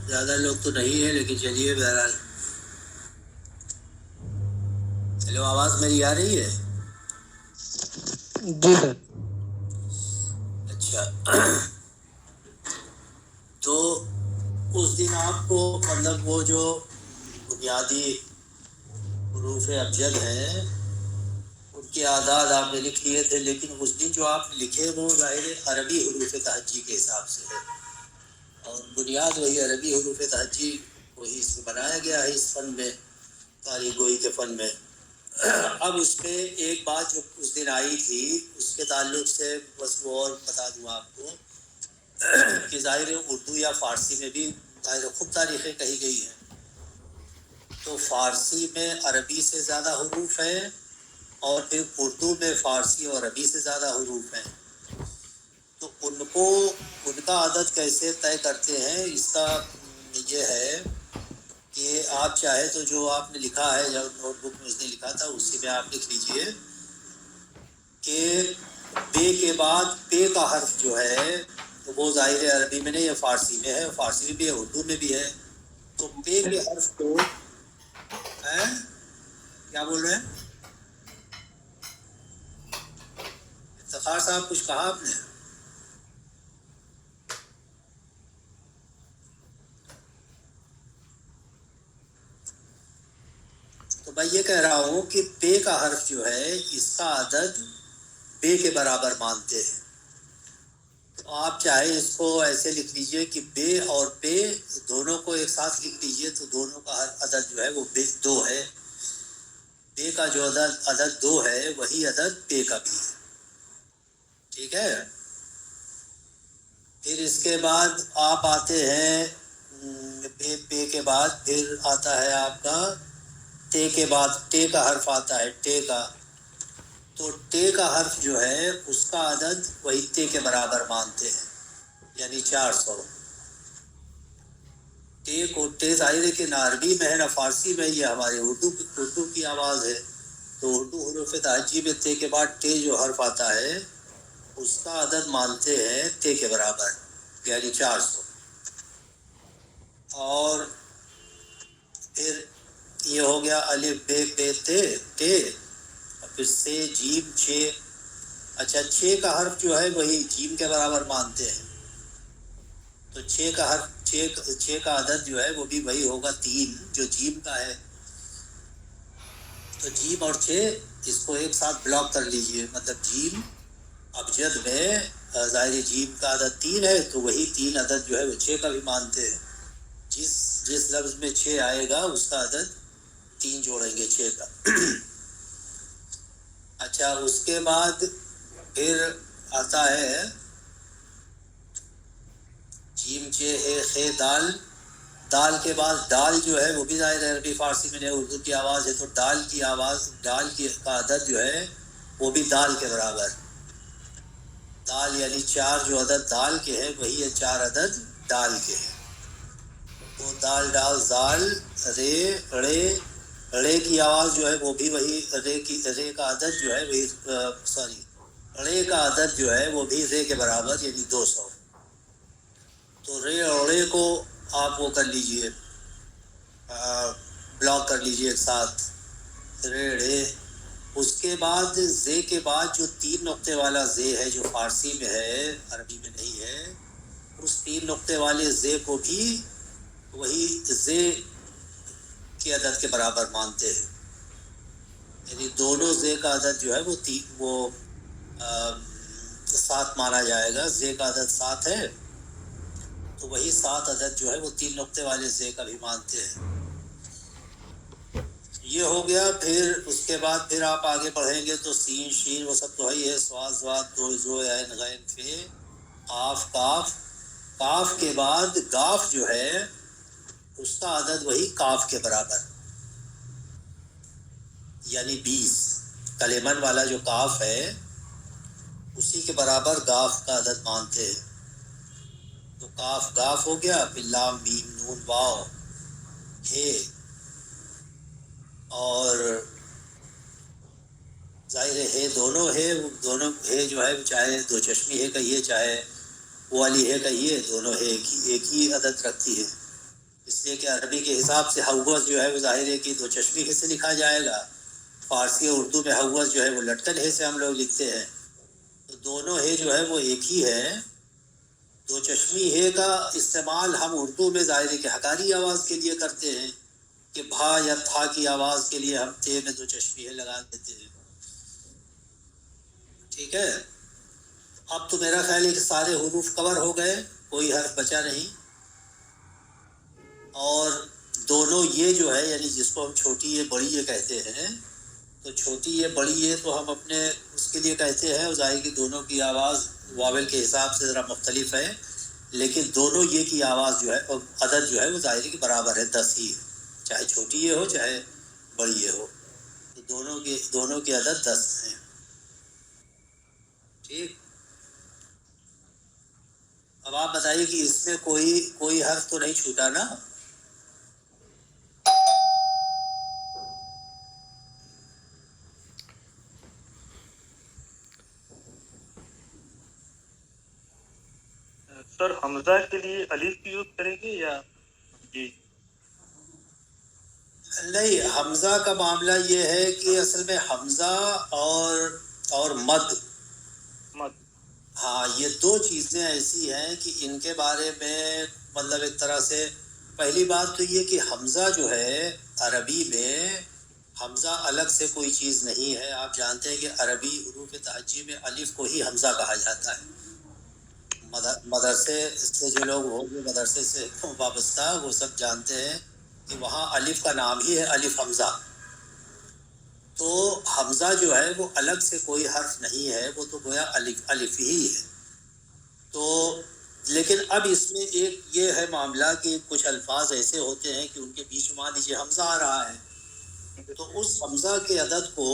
زیادہ لوگ تو نہیں ہیں لیکن چلیے بہرحال. ہیلو، آواز میری آ رہی ہے؟ جی سر. اچھا. تو اس دن آپ کو مطلب وہ جو بنیادی حروف ابجد ہیں ان کے اعداد آپ نے لکھ لیے تھے، لیکن اس دن جو آپ لکھے وہ ظاہر عربی حروف تہجی کے حساب سے ہے، اور بنیاد وہی عربی حروف تہجی وہی اس میں بنایا گیا ہے اس فن میں، تاریخ گوئی کے فن میں. اب اس پہ ایک بات جو اس دن آئی تھی اس کے تعلق سے بس وہ اور بتا دوں آپ کو کہ ظاہر اردو یا فارسی میں بھی ظاہر خوب تاریخیں کہی گئی ہیں. تو فارسی میں عربی سے زیادہ حروف ہیں، اور پھر اردو میں فارسی اور عربی سے زیادہ حروف ہیں. تو ان کا عدد کیسے طے کرتے ہیں، اس کا یہ ہے کہ آپ چاہے تو جو آپ نے لکھا ہے، جو نوٹ بک میں اس نے لکھا تھا اسی میں آپ لکھ لیجئے کہ بے کے بعد پے کا حرف جو ہے وہ ظاہر عربی میں نہیں ہے، فارسی میں ہے، فارسی میں بھی ہے، اردو میں بھی ہے. تو پے کے حرف کو کیا بول رہے ہیں افتخار صاحب؟ کچھ کہا آپ نے؟ تو میں یہ کہہ رہا ہوں کہ پے کا حرف جو ہے اس کا عدد بے کے برابر مانتے ہیں. تو آپ چاہے اس کو ایسے لکھ لیجئے کہ بے اور پے دونوں کو ایک ساتھ لکھ لیجئے تو دونوں کا عدد جو ہے وہ دو ہے. پے کا جو عدد دو ہے وہی عدد پے کا بھی ہے. ٹھیک ہے. پھر اس کے بعد آپ آتے ہیں پے کے بعد پھر آتا ہے آپ کا تے کے بعد ٹے کا حرف آتا ہے، ٹے کا. تو ٹے کا حرف جو ہے اس کا عدد وہی تے کے برابر مانتے ہیں، یعنی 400. ٹے کو ٹے ظاہر ہے کہ نہ عربی میں ہے نہ فارسی میں، یہ ہمارے اردو کی آواز ہے. تو اردو حروف تہجی میں تے کے بعد ٹے جو حرف آتا ہے اس کا عدد مانتے ہیں تے کے برابر، یعنی 400. اور پھر یہ ہو گیا الف بے پے تے ٹے، اور پھر سے جیم چھ. اچھا، چھ کا حرف جو ہے وہی جیم کے برابر مانتے ہیں. تو چھ کا حرف چھ کا عدد جو ہے وہ بھی وہی ہوگا 3 جو جیم کا ہے. تو جیم اور چھ اس کو ایک ساتھ بلاک کر لیجئے، مطلب جیم ابجد میں ظاہر جیم کا عدد 3 ہے تو وہی 3 عدد جو ہے وہ 6 کا بھی مانتے ہیں. جس لفظ میں 6 آئے گا اس کا عدد 3 جوڑیں گے 6 کا. اچھا، اس کے بعد پھر آتا ہے جیم چھ ہے خے دال. دال کے بعد ڈال جو ہے وہ بھی ظاہر عربی فارسی میں نہیں، اردو کی آواز ہے، تو ڈال کی آواز ڈال کی کا عدد جو ہے وہ بھی دال کے برابر. دال یعنی 4 جو عدد دال کے ہیں وہی ہے 4 عدد ڈال کے ہیں. تو دال ڈال زال رے رے، رے کی آواز جو ہے وہ بھی وہی رے کا عدد جو ہے وہی رے کا عدد جو ہے وہ بھی رے کے برابر، یعنی 200. تو رے اور رے کو آپ وہ کر لیجئے، بلاک کر لیجئے ایک ساتھ، رے رے. اس کے بعد زے کے بعد جو 3 نقطے والا زے ہے جو فارسی میں ہے عربی میں نہیں ہے، اس 3 نقطے والے زے کو بھی وہی زے کے عدد کے برابر مانتے ہیں، یعنی دونوں زے کا عدد جو ہے وہ 7 مانا جائے گا. زے کا عدد 7 ہے تو وہی 7 عدد جو ہے وہ 3 نقطے والے زے کا بھی مانتے ہیں. یہ ہو گیا. پھر اس کے بعد پھر آپ آگے بڑھیں گے تو سین شین وہ سب تو ہے، سواد زواد دو زو عین غین فے قاف کاف. کاف کے بعد گاف جو ہے اس کا عدد وہی کاف کے برابر، یعنی 20. کلیمن والا جو کاف ہے اسی کے برابر گاف کا عدد مانتے ہیں. تو کاف گاف ہو گیا. پھر لام میم نون واو ہے، اور ظاہر ہے دونوں ہے، دونوں ہے جو ہے چاہے دو چشمی ہے کہیے چاہے وہ والی ہے کہیے، دونوں ہے ایک ہی عدد رکھتی ہے. اس لیے کہ عربی کے حساب سے حوض جو ہے وہ ظاہر ہے کہ دو چشمی ہے سے لکھا جائے گا. فارسی اور اردو میں حوض جو ہے وہ لٹکن ہے سے ہم لوگ لکھتے ہیں. تو دونوں ہے جو ہے وہ ایک ہی ہے. دو چشمی ہے کا استعمال ہم اردو میں ظاہر ہے کہ حکاری آواز کے لیے کرتے ہیں کہ بھا یا تھا کی آواز کے لیے ہم تے میں دو چشمی ہے لگا دیتے ہیں. ٹھیک ہے. اب تو میرا خیال ہے کہ سارے حروف کور ہو گئے, کوئی حرف بچا نہیں. اور دونوں یہ جو ہے یعنی جس کو ہم چھوٹی یہ بڑی یہ کہتے ہیں, تو چھوٹی یہ بڑی یہ تو ہم اپنے اس کے لیے کہتے ہیں, ظاہر کہ دونوں کی آواز واول کے حساب سے ذرا مختلف ہے, لیکن دونوں یہ کی آواز جو ہے عدد جو ہے وہ ظاہر کہ برابر ہے, 10 ہی ہے, چاہے چھوٹی یہ ہو چاہے بڑی یہ ہو, تو دونوں کی عدد 10 ہیں. ٹھیک. اب آپ بتائیے کہ اس میں کوئی حرف تو نہیں چھوٹا نا؟ سر حمزہ کے لیے الف یوز کریں گے یا جی؟ نہیں, حمزہ کا معاملہ یہ ہے کہ اصل میں حمزہ اور مد, ہاں, یہ دو چیزیں ایسی ہیں کہ ان کے بارے میں مطلب ایک طرح سے پہلی بات تو یہ کہ حمزہ جو ہے عربی میں حمزہ الگ سے کوئی چیز نہیں ہے. آپ جانتے ہیں کہ عربی حروف تہجی میں الف کو ہی حمزہ کہا جاتا ہے. مدرسے سے جو لوگ ہوں گے مدرسے سے وابستہ وہ سب جانتے ہیں کہ وہاں الف کا نام ہی ہے الف حمزہ. تو حمزہ جو ہے وہ الگ سے کوئی حرف نہیں ہے, وہ تو گویا الف ہی ہے. تو لیکن اب اس میں ایک یہ ہے معاملہ کہ کچھ الفاظ ایسے ہوتے ہیں کہ ان کے بیچ مان لیجیے حمزہ آ رہا ہے, تو اس حمزہ کے عدد کو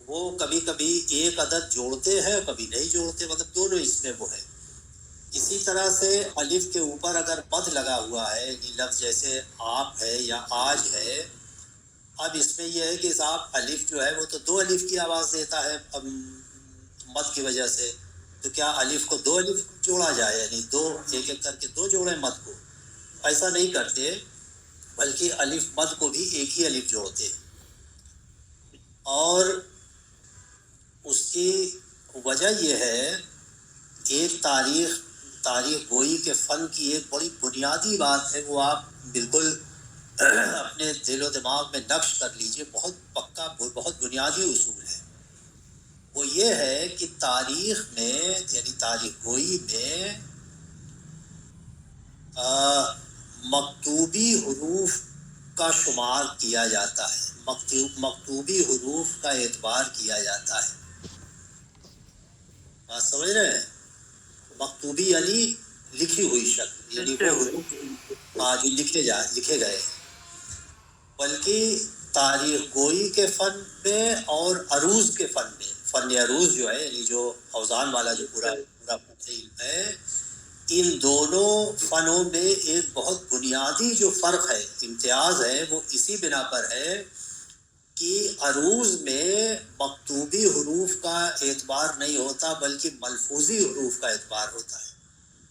وہ کبھی کبھی ایک عدد جوڑتے ہیں کبھی نہیں جوڑتے, مطلب دونوں اس میں وہ ہے. اسی طرح سے الف کے اوپر اگر مد لگا ہوا ہے, یعنی لفظ جیسے آپ ہے یا آج ہے, اب اس میں یہ ہے کہ صاحب الف جو ہے وہ تو دو الف کی آواز دیتا ہے مد کی وجہ سے, تو کیا الف کو دو الف جوڑا جائے, یعنی دو ایک ایک کر کے دو جوڑیں مد کو؟ ایسا نہیں کرتے, بلکہ الف مد کو بھی ایک ہی الف جوڑتے. اور اس کی وجہ یہ ہے, ایک تاریخ گوئی کے فن کی ایک بڑی بنیادی بات ہے, وہ آپ بالکل اپنے دل و دماغ میں نقش کر لیجئے, بہت پکا بہت بنیادی اصول ہے. وہ یہ ہے کہ تاریخ میں یعنی تاریخ گوئی میں مکتوبی حروف کا شمار کیا جاتا ہے, مکتوبی حروف کا اعتبار کیا جاتا ہے. بات سمجھ رہے ہیں؟ مکتوبی یعنی لکھی ہوئی شکل, یعنی وہ حروف جو لکھے گئے. بلکہ تاریخ گوئی کے فن میں اور عروض کے فن میں, فن عروض جو ہے یعنی جو اوزان والا جو پورا علم ہے, ان دونوں فنوں میں ایک بہت بنیادی جو فرق ہے, امتیاز ہے, وہ اسی بنا پر ہے کہ عروض میں مکتوبی حروف کا اعتبار نہیں ہوتا بلکہ ملفوظی حروف کا اعتبار ہوتا ہے.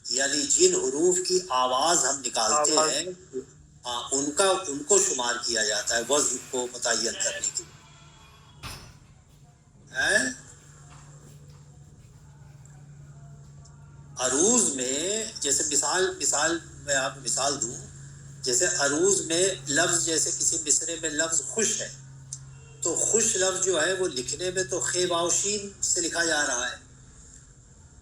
یعنی جن حروف کی آواز ہم نکالتے ہیں ان کو شمار کیا جاتا ہے وزن کو متعین کرنے کے لیے. عروض میں جیسے مثال میں آپ مثال دوں, جیسے عروض میں لفظ جیسے کسی مصرے میں لفظ خوش ہے, تو خوش لفظ جو ہے وہ لکھنے میں تو خے واو شین سے لکھا جا رہا ہے.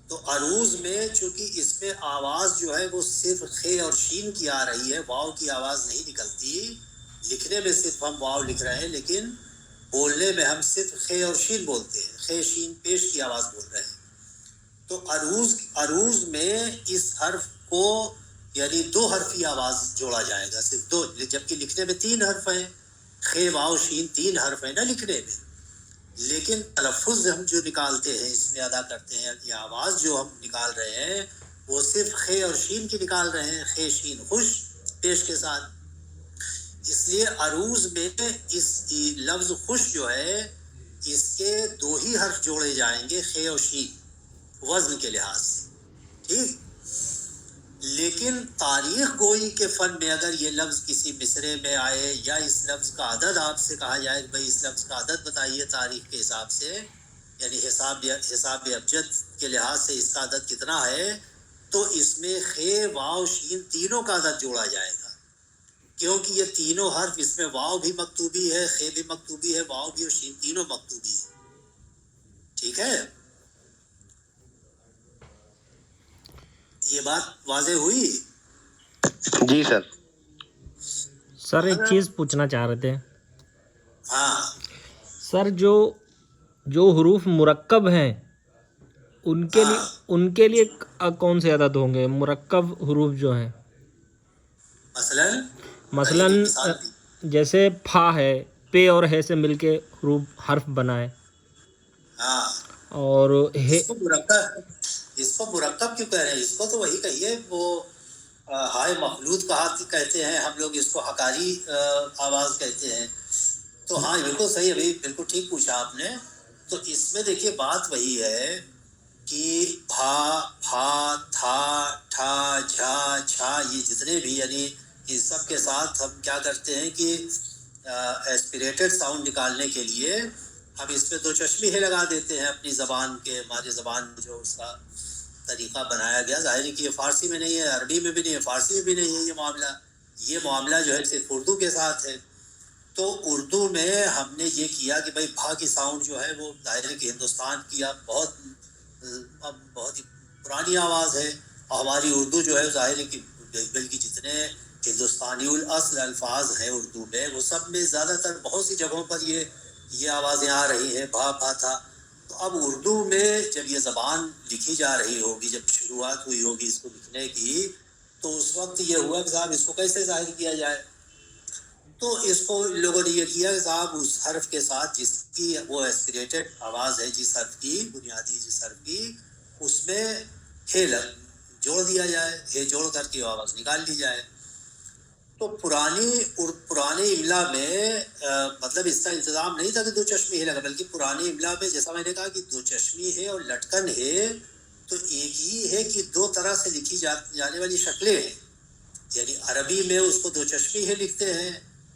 تو عروض میں چونکہ اس میں آواز جو ہے وہ صرف خے اور شین کی آ رہی ہے, واو کی آواز نہیں نکلتی. لکھنے میں صرف ہم واو لکھ رہے ہیں, لیکن بولنے میں ہم صرف خے اور شین بولتے ہیں, خے شین پیش کی آواز بول رہے ہیں. تو عروض میں اس حرف کو یعنی دو حرفی آواز جوڑا جائے گا, صرف دو, جبکہ لکھنے میں 3 حرف ہیں, خے واو شین 3 حرف ہیں نا لکھنے میں, لیکن تلفظ ہم جو نکالتے ہیں اس میں ادا کرتے ہیں, یہ آواز جو ہم نکال رہے ہیں وہ صرف خے اور شین کی نکال رہے ہیں, خے شین خوش پیش کے ساتھ. اس لیے عروض میں اس لفظ خوش جو ہے اس کے 2 ہی حرف جوڑے جائیں گے, خے اور شین, وزن کے لحاظ سے. ٹھیک. لیکن تاریخ گوئی کے فن میں اگر یہ لفظ کسی مصرے میں آئے یا اس لفظ کا عدد آپ سے کہا جائے کہ بھائی اس لفظ کا عدد بتائیے تاریخ کے حساب سے، یعنی حساب ابجد کے لحاظ سے اس کا عدد کتنا ہے، تو اس میں خے واو شین تینوں کا عدد جوڑا جائے گا، کیونکہ یہ تینوں حرف، اس میں واو بھی مکتوبی ہے، خے بھی مکتوبی ہے، واو بھی اور شین تینوں مکتوبی ہے. ٹھیک ہے، یہ بات واضح ہوئی؟ جی سر. سر ایک چیز پوچھنا چاہ رہے تھے. ہاں سر جو حروف مرکب ہیں ان کے لیے کون سے عدد ہوں گے؟ مرکب حروف جو ہیں، مثلاً جیسے پھا ہے، پے اور ہے سے مل کے حرف بنا ہے، ہاں اور ہے. اس کو مرکب کیوں کہہ رہے ہیں؟ اس کو تو وہی کہیے، وہ ہائے مخلوط کہتے ہیں ہم لوگ، اس کو حکاری آواز کہتے ہیں. تو ہاں بالکل صحیح، ابھی بالکل ٹھیک پوچھا آپ نے. تو اس میں دیکھیے بات وہی ہے کہ بھا، پھا، تھا، ٹھا، جھا، چھا، یہ جتنے بھی، یعنی ان سب کے ساتھ ہم کیا کرتے ہیں کہ ایسپریٹڈ ساؤنڈ نکالنے کے لیے ہم اس میں دو چشمی ہے لگا دیتے ہیں اپنی زبان کے، ہماری زبان میں جو اس کا طریقہ بنایا گیا. ظاہر ہے کہ یہ فارسی میں نہیں ہے، عربی میں بھی نہیں ہے، فارسی میں بھی نہیں ہے. یہ معاملہ جو ہے صرف اردو کے ساتھ ہے. تو اردو میں ہم نے یہ کیا کہ بھائی بھا کی ساؤنڈ جو ہے وہ ظاہر ہے کہ ہندوستان کی اب بہت ہی پرانی آواز ہے، اور ہماری اردو جو ہے ظاہر ہے کہ بلکہ جتنے ہندوستانی الاصل الفاظ ہیں اردو میں، وہ سب میں زیادہ تر بہت سی جگہوں پر یہ آوازیں آ رہی ہیں، بھا بھا تھا. تو اب اردو میں جب یہ زبان لکھی جا رہی ہوگی، جب شروعات ہوئی ہوگی اس کو لکھنے کی، تو اس وقت یہ ہوا کہ صاحب اس کو کیسے ظاہر کیا جائے. تو اس کو لوگوں نے یہ کیا کہ صاحب اس حرف کے ساتھ جس کی وہ ایسپریٹڈ آواز ہے، جس حرف کی بنیادی، جس حرف کی، اس میں ہے جوڑ دیا جائے، ہے جوڑ کر کے آواز نکال لی جائے. تو پرانی املا میں مطلب اس کا انتظام نہیں تھا کہ دو چشمی ہے لگا، بلکہ پرانی املا میں جیسا میں نے کہا کہ دو چشمی ہے اور لٹکن ہے، تو ایک ہی ہے کہ دو طرح سے لکھی جانے والی شکلیں ہیں. یعنی عربی میں اس کو دو چشمی ہے لکھتے ہیں،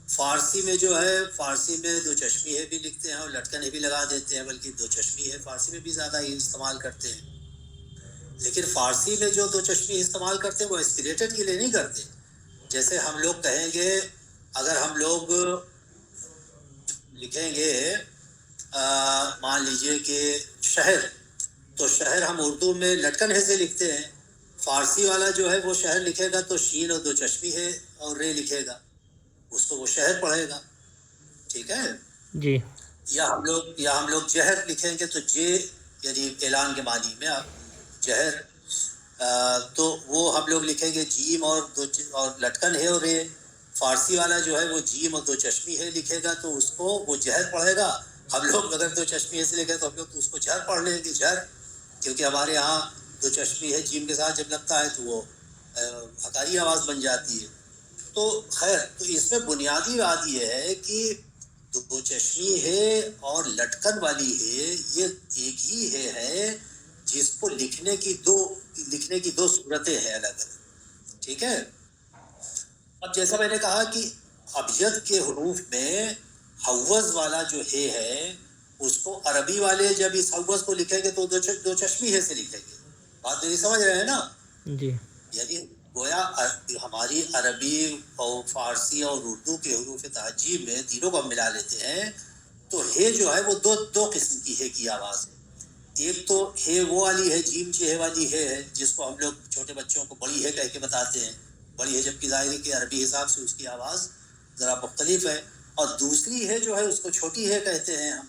فارسی میں جو ہے، فارسی میں دو چشمی ہے بھی لکھتے ہیں اور لٹکن ہے بھی لگا دیتے ہیں، بلکہ دو چشمی ہے فارسی میں بھی زیادہ ہی استعمال کرتے ہیں. لیکن فارسی میں جو دو چشمی استعمال کرتے ہیں وہ ایسپریٹڈ کے لیے نہیں کرتے. جیسے ہم لوگ کہیں گے، اگر ہم لوگ لکھیں گے مان لیجئے کہ شہر، تو شہر ہم اردو میں لٹکن ہے سے لکھتے ہیں. فارسی والا جو ہے وہ شہر لکھے گا تو شین اور دو چشمی ہے اور رے لکھے گا، اس کو وہ شہر پڑھے گا. ٹھیک ہے جی. یا ہم لوگ جہر لکھیں گے تو جے یعنی اعلان کے معنی میں جہر، تو وہ ہم لوگ لکھیں گے جیم اور لٹکن ہے اور رے. فارسی والا جو ہے وہ جیم اور دو چشمی ہے لکھے گا تو اس کو وہ جہر پڑھے گا. ہم لوگ اگر دو چشمی ہے سے لکھیں تو ہم لوگ تو اس کو جھر پڑھ لیں گے، جھر، کیونکہ ہمارے یہاں دو چشمی ہے جیم کے ساتھ جب لگتا ہے تو وہ حکاری آواز بن جاتی ہے. تو خیر، تو اس میں بنیادی بات یہ ہے کہ دو چشمی ہے اور لٹکن والی ہے یہ ایک ہی ہے جس کو لکھنے کی دو صورتیں ہیں الگ الگ. ٹھیک ہے. اب جیسا میں نے کہا کہ ابجد کے حروف میں حوض والا جو ہے اس کو عربی والے جب اس حوض کو لکھیں گے تو دو چشمی ہے سے لکھیں گے. بات میری سمجھ رہے ہیں نا؟ جی. یعنی گویا ہماری عربی اور فارسی اور اردو کے حروف تہجی میں تینوں کو ہم ملا لیتے ہیں تو ہے جو ہے وہ دو قسم کی ہے کی آواز ہے. ایک تو ہے وہ والی ہے، جیم چہ والی ہے جس کو ہم لوگ چھوٹے بچوں کو بڑی ہے کہہ کے بتاتے ہیں، بڑی ہے، جبکہ ظاہر ہے کہ عربی حساب سے اس کی آواز ذرا مختلف ہے. اور دوسری ہے جو ہے اس کو چھوٹی ہے کہتے ہیں ہم.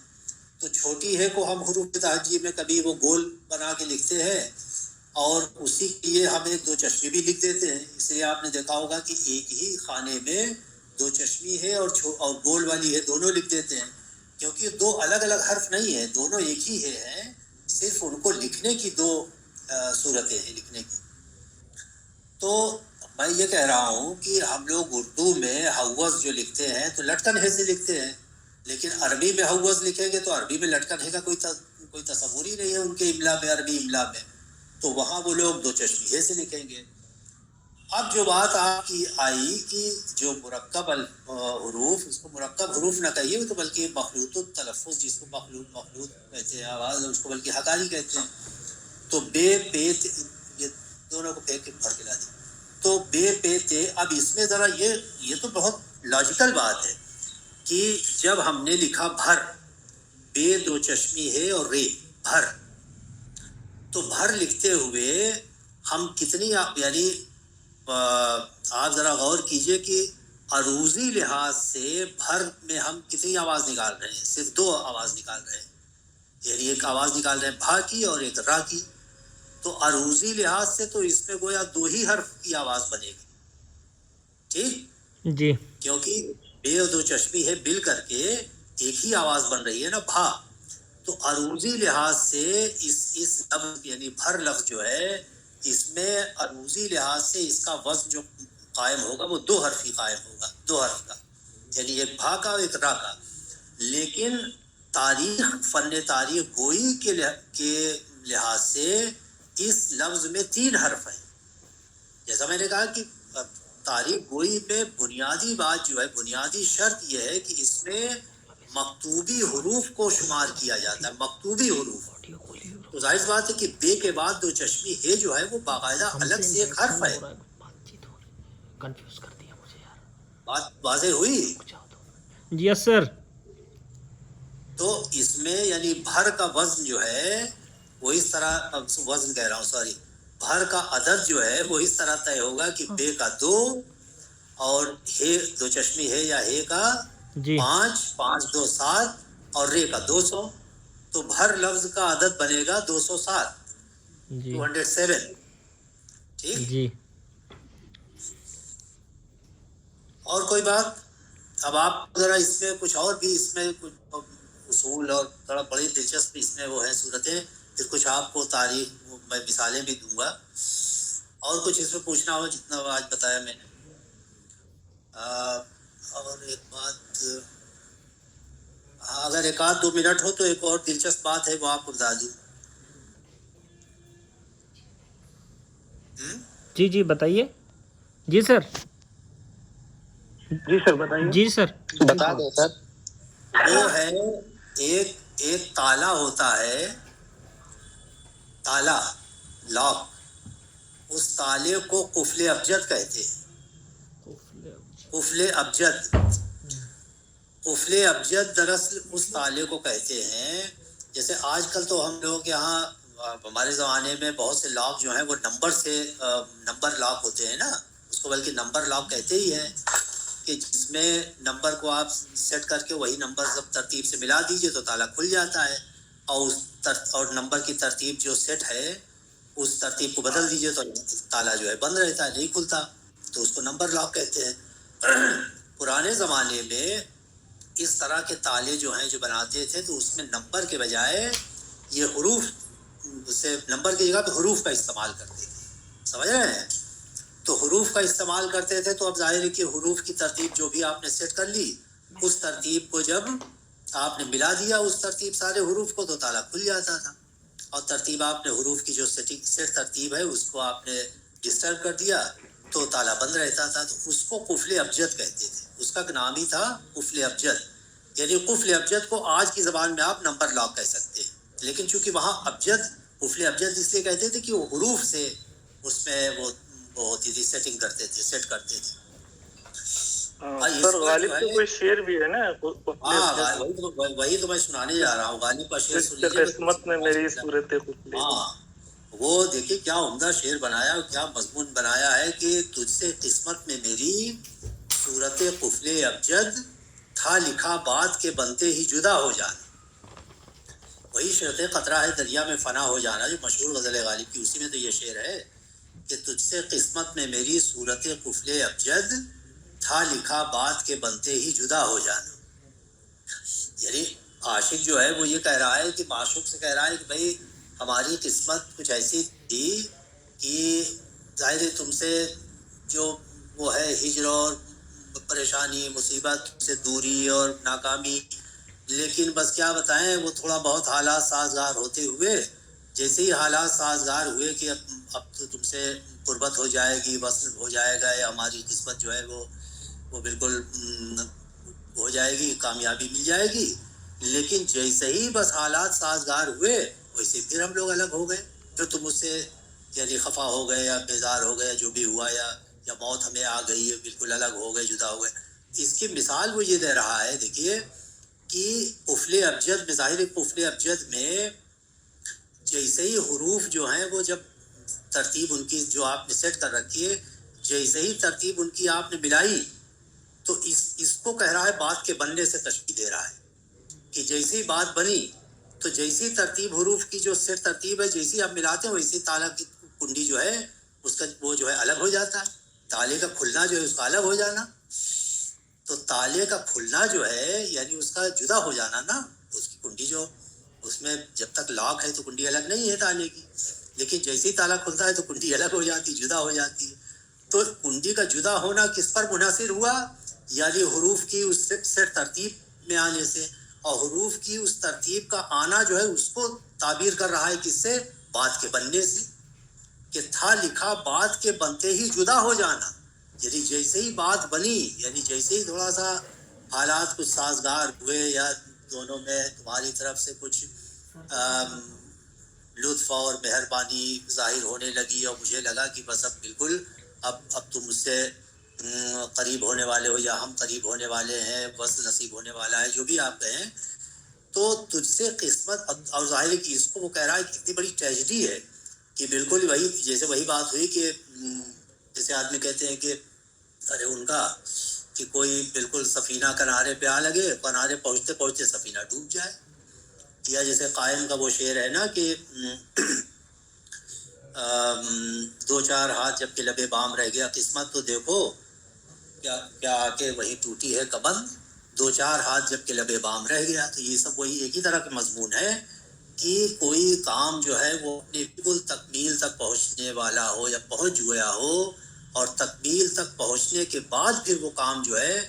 تو چھوٹی ہے کو ہم حروف تہجی میں کبھی وہ گول بنا کے لکھتے ہیں اور اسی کے لیے ہم ایک دو چشمی بھی لکھ دیتے ہیں. اس لیے آپ نے دیکھا ہوگا کہ ایک ہی خانے میں دو چشمی ہے اور گول والی ہے دونوں لکھ دیتے ہیں، کیونکہ دو الگ الگ حرف نہیں ہیں، دونوں ایک ہی ہیں، صرف ان کو لکھنے کی دو صورتیں ہیں لکھنے کی. تو میں یہ کہہ رہا ہوں کہ ہم لوگ اردو میں حوض جو لکھتے ہیں تو لٹکن ہے سے لکھتے ہیں، لیکن عربی میں حوض لکھیں گے تو عربی میں لٹکن ہے کا کوئی تصور ہی نہیں ہے ان کے املا میں، عربی املا میں. تو وہاں وہ لوگ دو چشمی ہے سے لکھیں گے. اب جو بات آپ کی آئی کہ جو مرکب حروف، اس کو مرکب حروف نہ کہیے تو بلکہ مخلوط التلفظ، جس کو مخلوط کہتے ہیں آواز، اس کو بلکہ حقاری کہتے ہیں. تو بے پے یہ دونوں کو پھینک کے پھڑ کے لا دی. تو بے پے تے، اب اس میں ذرا یہ تو بہت لاجیکل بات ہے کہ جب ہم نے لکھا بھر، بے دو چشمی ہے اور رے بھر، تو بھر لکھتے ہوئے ہم کتنی یعنی آپ ذرا غور کیجئے کہ عروضی لحاظ سے بھر میں ہم کتنی آواز نکال رہے ہیں؟ صرف 2 آواز نکال رہے ہیں. یعنی ایک آواز نکال رہے ہیں بھا کی اور ایک را کی. تو عروضی لحاظ سے تو اس میں گویا 2 ہی حرف کی آواز بنے گی. ٹھیک جی کیونکہ بے اور 2 چشمی ہے مل کر کے ایک ہی آواز بن رہی ہے نا، بھا. تو عروضی لحاظ سے اس لفظ یعنی بھر لفظ جو ہے، اس میں عروضی لحاظ سے اس کا وزن جو قائم ہوگا وہ 2 حرفی قائم ہوگا، 2 حرف کا، یعنی ایک بھا کا اور ایک را کا. لیکن فن تاریخ گوئی کے لحاظ سے اس لفظ میں 3 حرف ہیں. جیسا میں نے کہا کہ تاریخ گوئی میں بنیادی بات جو ہے، بنیادی شرط یہ ہے کہ اس میں مکتوبی حروف کو شمار کیا جاتا ہے، مکتوبی حروف. تو ظاہر بات ہے کہ بے کے بعد 2 چشمی ہے جو ہے وہ باقاعدہ الگ سے ایک حرف ہے. کنفیوز کر دیا مجھے یار. بات واضح ہوئی؟ جی یس سر. تو اس میں یعنی بھر کا وزن جو ہے وہ اس طرح، وزن کہہ رہا ہوں سوری، بھر کا عدد جو ہے وہ اس طرح طے ہوگا کہ بے کا 2 اور ہے 2 چشمی ہے یا ہے کا جی 5، 5 2 7 اور رے کا 200. تو بھر لفظ کا عدد بنے گا 207، جی 207. ٹھیک. جی اور کوئی بات؟ اب آپ ذرا اس میں کچھ اور بھی، اس میں کچھ اصول اور تھوڑا بڑی دلچسپ اس میں وہ ہیں صورتیں، پھر کچھ آپ کو تاریخ میں مثالیں بھی دوں گا. اور کچھ اس میں پوچھنا ہو جتنا آج بتایا میں نے. اور ایک بات، اگر 1-2 منٹ ہو تو ایک اور دلچسپ بات ہے وہ آپ کو بتا دوں. جی جی بتائیے. جی سر. جی سر بتائیے. جی سر بتا دیں سر. وہ ہے ایک تالا ہوتا ہے، تالا، لاک. اس تالے کو قفل ابجد کہتے ہیں. قفل ابجد، قفل ابجد دراصل اس تالے کو کہتے ہیں. جیسے آج کل تو ہم لوگ یہاں ہمارے زمانے میں بہت سے لاک جو ہیں وہ نمبر لاک ہوتے ہیں نا، اس کو بلکہ نمبر لاک کہتے ہی ہیں، کہ جس میں نمبر کو آپ سیٹ کر کے وہی نمبر سب ترتیب سے ملا دیجئے تو تالا کھل جاتا ہے، اور نمبر کی ترتیب جو سیٹ ہے اس ترتیب کو بدل دیجئے تو تالا جو ہے بند رہتا ہے، نہیں کھلتا. تو اس کو نمبر لاک کہتے ہیں. پرانے زمانے میں اس طرح کے تالے جو ہیں جو بناتے تھے تو اس میں نمبر کے بجائے یہ حروف سے، نمبر کی جگہ پہ حروف کا استعمال کرتے تھے. سمجھ رہے ہیں؟ تو حروف کا استعمال کرتے تھے. تو اب ظاہر ہے کہ حروف کی ترتیب جو بھی آپ نے سیٹ کر لی، اس ترتیب کو جب آپ نے ملا دیا اس ترتیب سارے حروف کو تو تالا کھل جاتا تھا. اور ترتیب آپ نے حروف کی جو سیٹ ترتیب ہے اس کو آپ نے ڈسٹرب کر دیا تو تالا بند رہتا تھا. تو اس کو قفل ابجد کہتے تھے. اس کا نام ہی تھا قفل ابجد. یعنی قفل ابجد کو آج کی زبان میں آپ نمبر لاک کہہ سکتے ہیں، لیکن چونکہ وہاں ابجد، قفل ابجد اس لیے کہتے تھے کہ وہ حروف سے اس میں وہ ہوتی تھی، سیٹنگ کرتے تھے، سیٹ کرتے تھے. سر غالب کا کوئی شعر بھی ہے نا؟ ہاں وہی تو میں سنانے جا رہا ہوں. غالب کا شعر سن لیجیے. قسمت میں میری صورت خفلی. ہاں وہ دیکھیے کیا عمدہ شعر بنایا اور کیا مضمون بنایا ہے کہ تجھ سے قسمت میں میری صورت قفل ابجد تھا لکھا بات کے بنتے ہی جدا ہو جانا. وہی شرط قطرہ ہے دریا میں فنا ہو جانا جو مشہور غزل غالب کی، اسی میں تو یہ شعر ہے کہ تجھ سے قسمت میں میری صورت قفل ابجد تھا لکھا بات کے بنتے ہی جدا ہو جانا. یعنی عاشق جو ہے وہ یہ کہہ رہا ہے کہ معشوق سے کہہ رہا ہے کہ بھائی ہماری قسمت کچھ ایسی تھی کہ ظاہر ہے تم سے جو وہ ہے ہجر اور پریشانی، مصیبت سے دوری اور ناکامی، لیکن بس کیا بتائیں وہ تھوڑا بہت حالات سازگار ہوتے ہوئے جیسے ہی حالات سازگار ہوئے کہ اب تو تم سے قربت ہو جائے گی، وصل ہو جائے گا، یا ہماری قسمت جو ہے وہ بالکل ہو جائے گی، کامیابی مل جائے گی، لیکن جیسے ہی بس حالات سازگار ہوئے ویسے پھر ہم لوگ الگ ہو گئے، پھر تم مجھ سے یعنی خفا ہو گئے یا بیزار ہو گئے، جو بھی ہوا، یا موت ہمیں آ گئی ہے، بالکل الگ ہو گئے، جدا ہو گئے۔ اس کی مثال وہ یہ دے رہا ہے، دیکھیے کہ قفل ابجد میں، ظاہر قفل ابجد میں جیسے ہی حروف جو ہیں وہ جب ترتیب ان کی جو آپ نے سیٹ کر رکھی ہے، جیسے ہی ترتیب ان کی آپ نے ملائی، تو اس کو کہہ رہا ہے بات کے بننے سے تشبیہ دے رہا ہے کہ جیسی بات بنی تو جیسی ترتیب حروف کی جو سیٹ ترتیب ہے، جیسی آپ ملاتے ہیں ویسی تالا کی کنڈی جو ہے اس کا وہ جو ہے الگ ہو جاتا ہے، تالے کا کھلنا جو ہے اس کا الگ ہو جانا۔ تو تالے کا کھلنا جو ہے یعنی اس کا جدا ہو جانا نا، اس کی کنڈی جو اس میں جب تک لاک ہے تو کنڈی الگ نہیں ہے تالے کی، لیکن جیسے ہی تالا کھلتا ہے تو کنڈی الگ ہو جاتی، جدا ہو جاتی ہے۔ تو کنڈی کا جدا ہونا کس پر منحصر ہوا؟ یعنی حروف کی اس سے ترتیب میں آنے سے، اور حروف کی اس ترتیب کا آنا جو ہے اس کو تعبیر کر رہا ہے کس سے؟ بات کے بننے سے، کہ تھا لکھا بات کے بنتے ہی جدا ہو جانا، یعنی جیسے ہی بات بنی، یعنی جیسے ہی تھوڑا سا حالات کچھ سازگار ہوئے یا دونوں میں تمہاری طرف سے کچھ لطف اور مہربانی ظاہر ہونے لگی، اور مجھے لگا کہ بس اب بالکل اب تم مجھ سے قریب ہونے والے ہو یا ہم قریب ہونے والے ہیں، بس نصیب ہونے والا ہے، جو بھی آپ کہیں، تو تجھ سے قسمت، اور ظاہر ہے کہ اس کو وہ کہہ رہا ہے کہ اتنی بڑی ٹریجڈی ہے کہ بالکل وہی جیسے وہی بات ہوئی کہ جیسے آدمی کہتے ہیں کہ ارے ان کا کہ کوئی بالکل سفینہ کنارے پہ آ لگے، کنارے پہنچتے پہنچتے سفینہ ڈوب جائے، یا جیسے قائم کا وہ شعر ہے نا کہ دو چار ہاتھ جب کہ لبے بام رہ گیا قسمت تو دیکھو کیا آ کے وہی ٹوٹی ہے کمند، دو چار ہاتھ جب کہ لبے بام رہ گیا۔ تو یہ سب وہی ایک ہی طرح کا مضمون ہے کہ کوئی کام جو ہے وہ اپنی بالکل تکمیل تک پہنچنے والا ہو یا پہنچ گیا ہو، اور تکمیل تک پہنچنے کے بعد پھر وہ کام جو ہے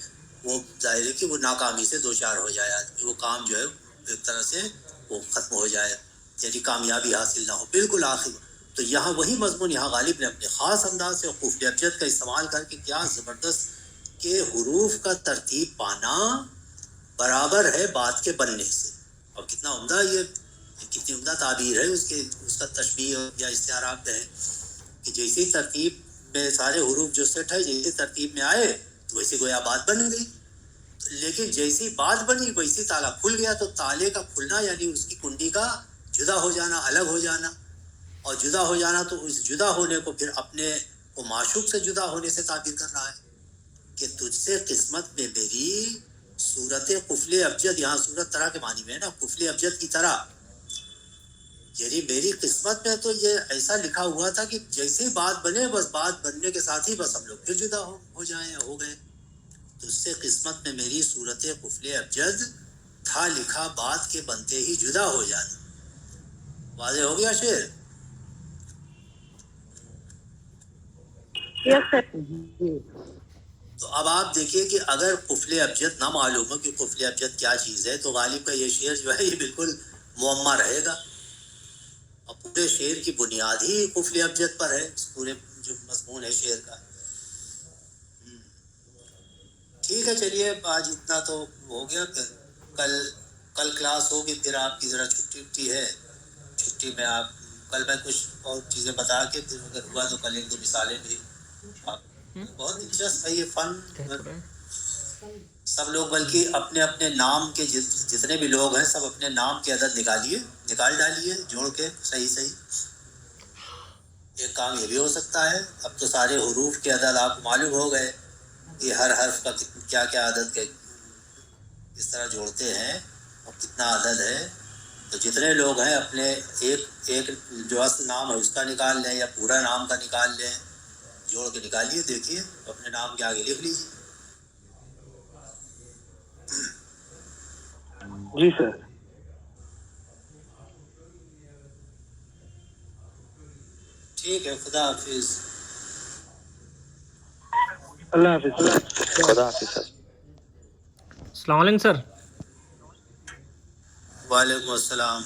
وہ ظاہر ہے کہ وہ ناکامی سے دو چار ہو جائے، وہ کام جو ہے ایک طرح سے وہ ختم ہو جائے، یعنی کامیابی حاصل نہ ہو بالکل آخر۔ تو یہاں وہی مضمون یہاں غالب نے اپنے خاص انداز سے قفل ابجد کا استعمال کر کے کیا زبردست کہ حروف کا ترتیب پانا برابر ہے بات کے بننے سے، اور کتنا عمدہ یہ کتنی عمدہ تعبیر ہے اس کا تشبیہ یا استعارہ آپ کہیں کہ جیسی ترتیب میں سارے حروف جو سیٹ ہے جیسی ترتیب میں آئے تو ویسی گویا بات بن گئی، لیکن جیسی بات بنی ویسی تالا کھل گیا۔ تو تالے کا کھلنا یعنی اس کی کنڈی کا جدا ہو جانا، الگ ہو جانا، اور جدا ہو جانا تو اس جدا ہونے کو پھر اپنے کو معشوق سے جدا ہونے سے تعبیر کر رہا ہے کہ تجھ سے قسمت میں میری صورت قفل ابجد، یہاں صورت طرح کے معنی میں ہے نا، قفل ابجد کی طرح، یعنی میری قسمت میں تو یہ ایسا لکھا ہوا تھا کہ جیسے بات بنے بس بات بننے کے ساتھ ہی بس ہم لوگ پھر جدا ہو جائیں یا ہو گئے۔ تو اس سے قسمت میں میری صورت قفل ابجد تھا لکھا بات کے بنتے ہی جدا ہو جانا۔ واضح ہو گیا شعر؟ یس سر۔ تو اب آپ دیکھیے کہ اگر قفل ابجد نہ معلوم ہو کہ قفل ابجد کیا چیز ہے تو غالب کا یہ شعر جو ہے یہ بالکل معمہ رہے گا، اور پورے شعر کی بنیاد ہی قفل ابجد پر ہے، اس پورے جو مضمون ہے شعر کا۔ ٹھیک ہے، چلیے آج اتنا تو ہو گیا، پھر کل کلاس ہوگی، پھر آپ کی ذرا چھٹی ہے، چھٹی میں آپ کل میں کچھ اور چیزیں بتا کے پھر اگر ہوا تو کل ایک دو مثالیں بھی بہت دلچسپ ہے یہ فن۔ سب لوگ بلکہ اپنے اپنے نام کے جتنے بھی لوگ ہیں سب اپنے نام کے عدد نکال ڈالیے جوڑ کے صحیح۔ ایک کام یہ بھی ہو سکتا ہے، اب تو سارے حروف کے عدد آپ کو معلوم ہو گئے کہ ہر حرف کا کیا عدد کے اس طرح جوڑتے ہیں اور کتنا عدد ہے۔ تو جتنے لوگ ہیں اپنے ایک جو اصل نام ہے اس کا نکال لیں یا پورا نام کا نکال لیں، جوڑ کے نکالیے، دیکھیے اپنے نام کے آگے لکھ لیجیے۔ جی سر۔ ٹھیک ہے، خدا حافظ۔ اللہ حافظ۔ خدا حافظ سر۔ السلام علیکم سر۔ وعلیکم السلام۔